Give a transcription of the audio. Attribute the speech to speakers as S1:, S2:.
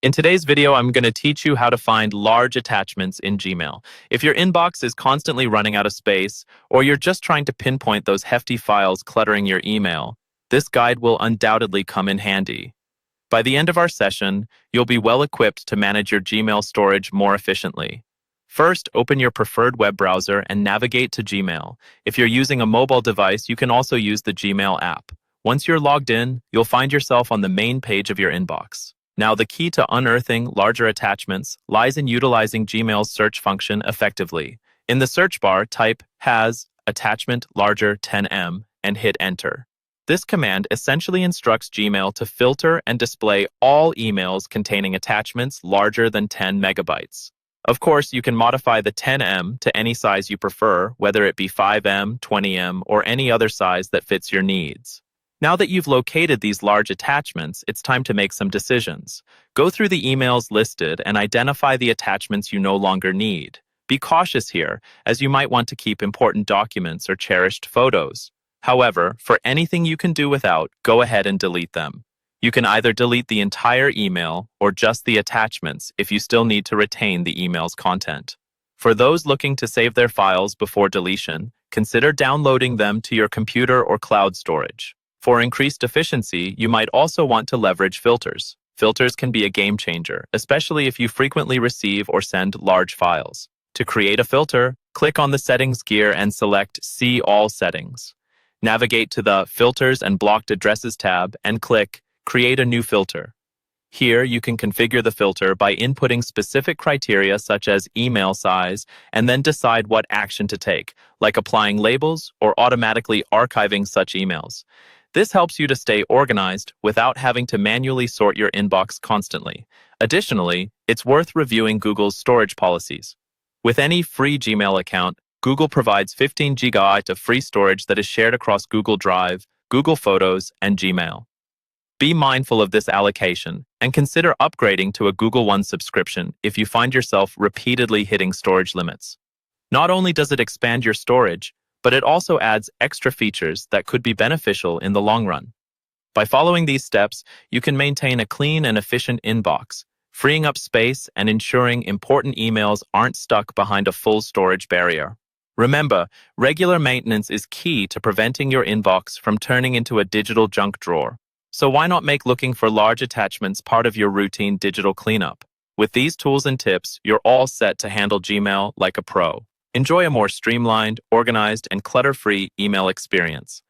S1: In today's video, I'm going to teach you how to find large attachments in Gmail. If your inbox is constantly running out of space, or you're just trying to pinpoint those hefty files cluttering your email, this guide will undoubtedly come in handy. By the end of our session, you'll be well equipped to manage your Gmail storage more efficiently. First, open your preferred web browser and navigate to Gmail. If you're using a mobile device, you can also use the Gmail app. Once you're logged in, you'll find yourself on the main page of your inbox. Now, the key to unearthing larger attachments lies in utilizing Gmail's search function effectively. In the search bar, type has attachment larger 10M and hit enter. This command essentially instructs Gmail to filter and display all emails containing attachments larger than 10 megabytes. Of course, you can modify the 10M to any size you prefer, whether it be 5M, 20M, or any other size that fits your needs. Now that you've located these large attachments, it's time to make some decisions. Go through the emails listed and identify the attachments you no longer need. Be cautious here, as you might want to keep important documents or cherished photos. However, for anything you can do without, go ahead and delete them. You can either delete the entire email or just the attachments if you still need to retain the email's content. For those looking to save their files before deletion, consider downloading them to your computer or cloud storage. For increased efficiency, you might also want to leverage filters. Filters can be a game changer, especially if you frequently receive or send large files. To create a filter, click on the Settings gear and select See All Settings. Navigate to the Filters and Blocked Addresses tab and click Create a New Filter. Here, you can configure the filter by inputting specific criteria such as email size and then decide what action to take, like applying labels or automatically archiving such emails. This helps you to stay organized without having to manually sort your inbox constantly. Additionally, it's worth reviewing Google's storage policies. With any free Gmail account, Google provides 15 GB of free storage that is shared across Google Drive, Google Photos, and Gmail. Be mindful of this allocation and consider upgrading to a Google One subscription if you find yourself repeatedly hitting storage limits. Not only does it expand your storage, but it also adds extra features that could be beneficial in the long run. By following these steps, you can maintain a clean and efficient inbox, freeing up space and ensuring important emails aren't stuck behind a full storage barrier. Remember, regular maintenance is key to preventing your inbox from turning into a digital junk drawer. So why not make looking for large attachments part of your routine digital cleanup? With these tools and tips, you're all set to handle Gmail like a pro. Enjoy a more streamlined, organized, and clutter-free email experience.